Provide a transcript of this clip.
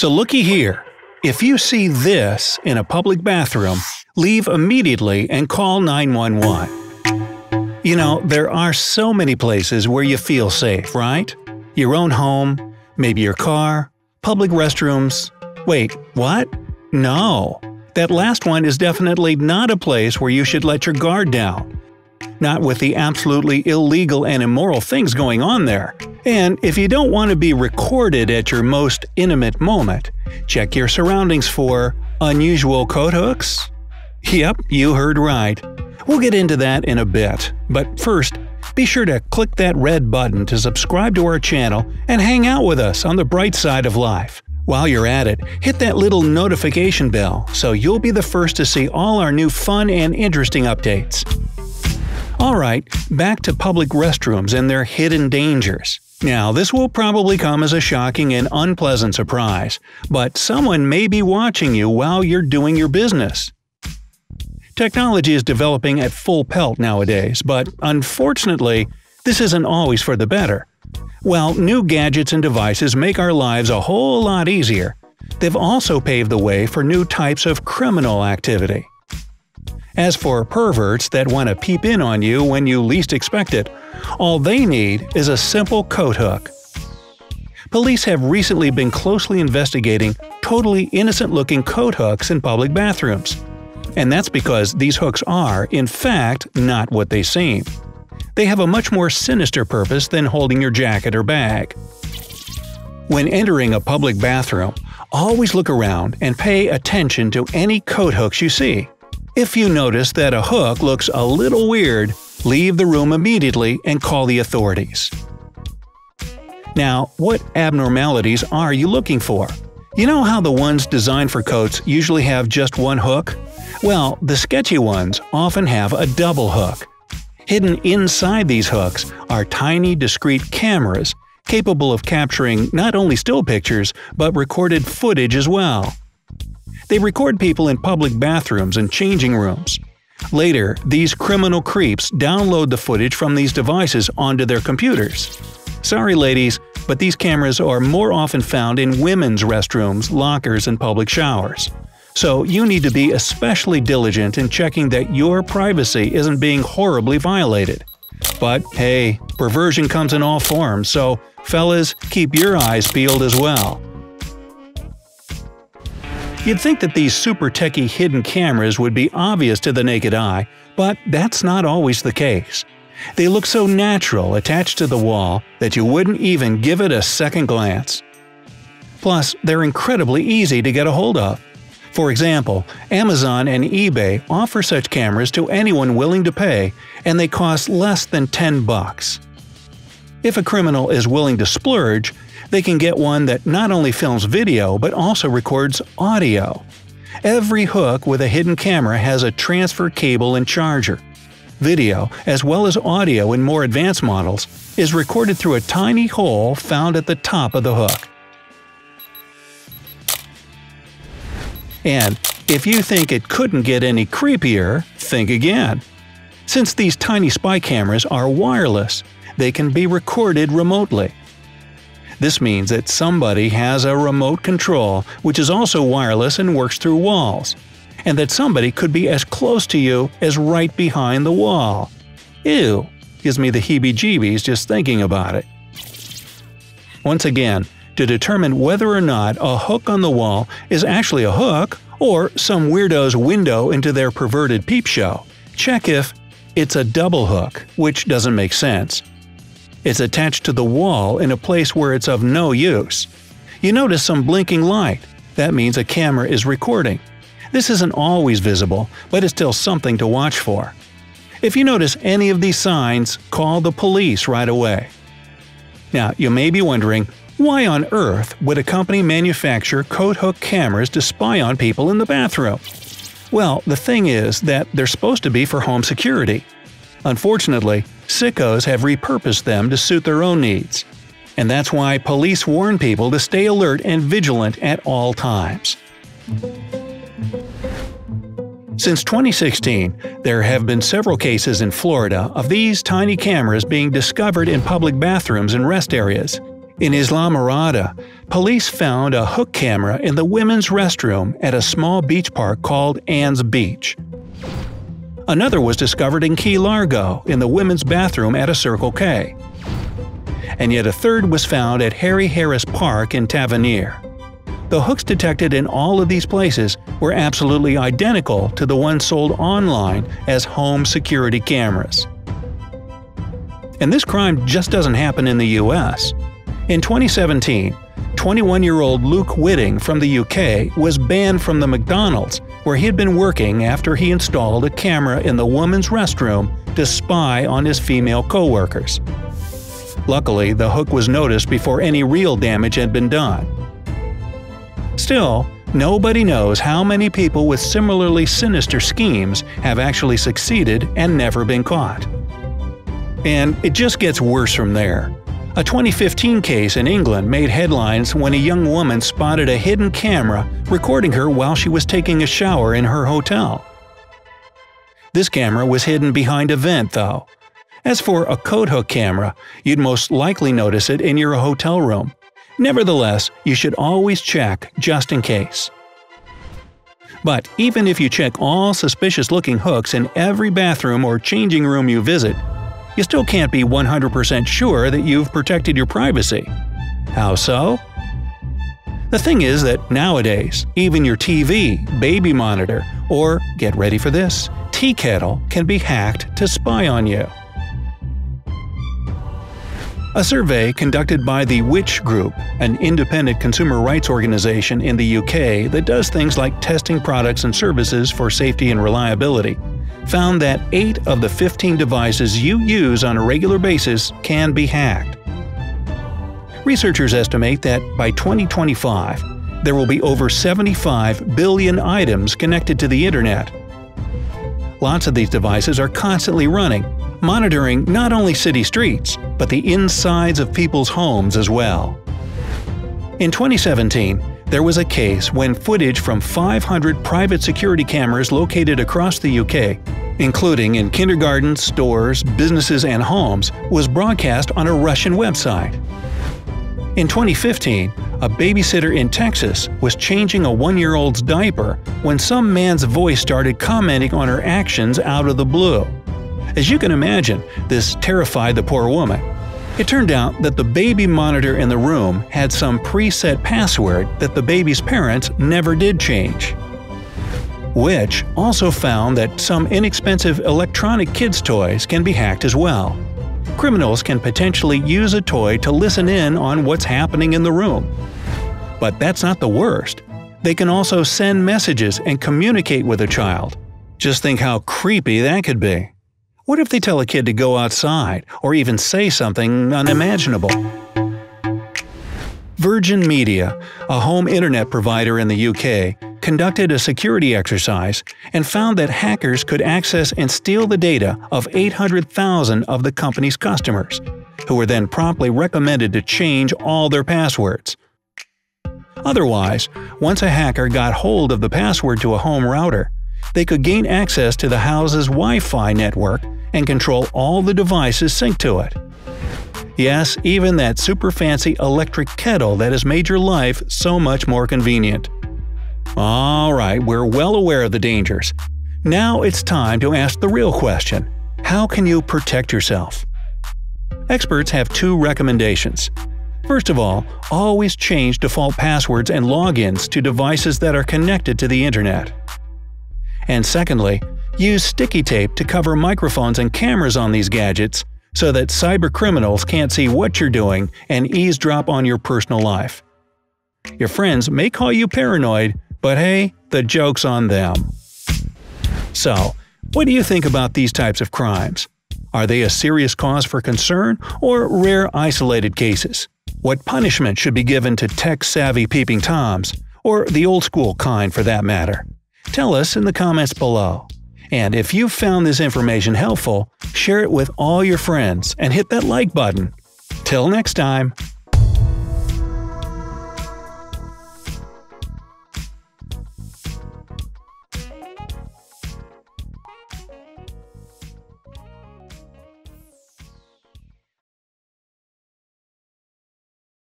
So looky here. If you see this in a public bathroom, leave immediately and call 911. You know, there are so many places where you feel safe, right? Your own home, maybe your car, public restrooms. Wait, what? No. That last one is definitely not a place where you should let your guard down. Not with the absolutely illegal and immoral things going on there. And if you don't want to be recorded at your most intimate moment, check your surroundings for unusual coat hooks. Yep, you heard right. We'll get into that in a bit, but first, be sure to click that red button to subscribe to our channel and hang out with us on the bright side of life. While you're at it, hit that little notification bell so you'll be the first to see all our new fun and interesting updates. Alright, back to public restrooms and their hidden dangers. Now, this will probably come as a shocking and unpleasant surprise, but someone may be watching you while you're doing your business. Technology is developing at full pelt nowadays, but unfortunately, this isn't always for the better. While new gadgets and devices make our lives a whole lot easier, they've also paved the way for new types of criminal activity. As for perverts that want to peep in on you when you least expect it, all they need is a simple coat hook. Police have recently been closely investigating totally innocent-looking coat hooks in public bathrooms. And that's because these hooks are, in fact, not what they seem. They have a much more sinister purpose than holding your jacket or bag. When entering a public bathroom, always look around and pay attention to any coat hooks you see. If you notice that a hook looks a little weird, leave the room immediately and call the authorities. Now, what abnormalities are you looking for? You know how the ones designed for coats usually have just one hook? Well, the sketchy ones often have a double hook. Hidden inside these hooks are tiny discrete cameras capable of capturing not only still pictures but recorded footage as well. They record people in public bathrooms and changing rooms. Later, these criminal creeps download the footage from these devices onto their computers. Sorry ladies, but these cameras are more often found in women's restrooms, lockers, and public showers. So you need to be especially diligent in checking that your privacy isn't being horribly violated. But hey, perversion comes in all forms, so fellas, keep your eyes peeled as well. You'd think that these super techie hidden cameras would be obvious to the naked eye, but that's not always the case. They look so natural attached to the wall that you wouldn't even give it a second glance. Plus, they're incredibly easy to get a hold of. For example, Amazon and eBay offer such cameras to anyone willing to pay, and they cost less than $10. If a criminal is willing to splurge, they can get one that not only films video but also records audio. Every hook with a hidden camera has a transfer cable and charger. Video, as well as audio in more advanced models, is recorded through a tiny hole found at the top of the hook. And if you think it couldn't get any creepier, think again. Since these tiny spy cameras are wireless, they can be recorded remotely. This means that somebody has a remote control which is also wireless and works through walls, and that somebody could be as close to you as right behind the wall. Ew, gives me the heebie-jeebies just thinking about it. Once again, to determine whether or not a hook on the wall is actually a hook or some weirdo's window into their perverted peep show, check if it's a double hook, which doesn't make sense. It's attached to the wall in a place where it's of no use. You notice some blinking light. That means a camera is recording. This isn't always visible, but it's still something to watch for. If you notice any of these signs, call the police right away. Now, you may be wondering, why on earth would a company manufacture coat hook cameras to spy on people in the bathroom? Well, the thing is that they're supposed to be for home security. Unfortunately, sickos have repurposed them to suit their own needs. And that's why police warn people to stay alert and vigilant at all times. Since 2016, there have been several cases in Florida of these tiny cameras being discovered in public bathrooms and rest areas. In Islamorada, police found a hook camera in the women's restroom at a small beach park called Anne's Beach. Another was discovered in Key Largo in the women's bathroom at a Circle K. And yet a third was found at Harry Harris Park in Tavernier. The hooks detected in all of these places were absolutely identical to the ones sold online as home security cameras. And this crime just doesn't happen in the US. In 2017, 21-year-old Luke Whitting from the UK was banned from the McDonald's where he had been working after he installed a camera in the woman's restroom to spy on his female coworkers. Luckily, the hook was noticed before any real damage had been done. Still, nobody knows how many people with similarly sinister schemes have actually succeeded and never been caught. And it just gets worse from there. A 2015 case in England made headlines when a young woman spotted a hidden camera recording her while she was taking a shower in her hotel. This camera was hidden behind a vent, though. As for a coat hook camera, you'd most likely notice it in your hotel room. Nevertheless, you should always check just in case. But even if you check all suspicious-looking hooks in every bathroom or changing room you visit, you still can't be 100% sure that you've protected your privacy. How so? The thing is that nowadays, even your TV, baby monitor, or, get ready for this, tea kettle can be hacked to spy on you. A survey conducted by the Which Group, an independent consumer rights organization in the UK that does things like testing products and services for safety and reliability, found that 8 of the 15 devices you use on a regular basis can be hacked. Researchers estimate that by 2025, there will be over 75 billion items connected to the internet. Lots of these devices are constantly running, monitoring not only city streets, but the insides of people's homes as well. In 2017, there was a case when footage from 500 private security cameras located across the UK, including in kindergartens, stores, businesses, and homes, was broadcast on a Russian website. In 2015, a babysitter in Texas was changing a 1-year-old's diaper when some man's voice started commenting on her actions out of the blue. As you can imagine, this terrified the poor woman. It turned out that the baby monitor in the room had some preset password that the baby's parents never did change. Which also found that some inexpensive electronic kids' toys can be hacked as well. Criminals can potentially use a toy to listen in on what's happening in the room. But that's not the worst. They can also send messages and communicate with a child. Just think how creepy that could be. What if they tell a kid to go outside, or even say something unimaginable? Virgin Media, a home internet provider in the UK, conducted a security exercise and found that hackers could access and steal the data of 800,000 of the company's customers, who were then promptly recommended to change all their passwords. Otherwise, once a hacker got hold of the password to a home router, they could gain access to the house's Wi-Fi network and control all the devices synced to it. Yes, even that super fancy electric kettle that has made your life so much more convenient. Alright, we're well aware of the dangers. Now it's time to ask the real question: how can you protect yourself? Experts have 2 recommendations. First of all, always change default passwords and logins to devices that are connected to the internet. And secondly, use sticky tape to cover microphones and cameras on these gadgets so that cybercriminals can't see what you're doing and eavesdrop on your personal life. Your friends may call you paranoid, but hey, the joke's on them. So, what do you think about these types of crimes? Are they a serious cause for concern or rare isolated cases? What punishment should be given to tech-savvy peeping toms, or the old-school kind for that matter? Tell us in the comments below. And if you found this information helpful, share it with all your friends and hit that like button. Till next time!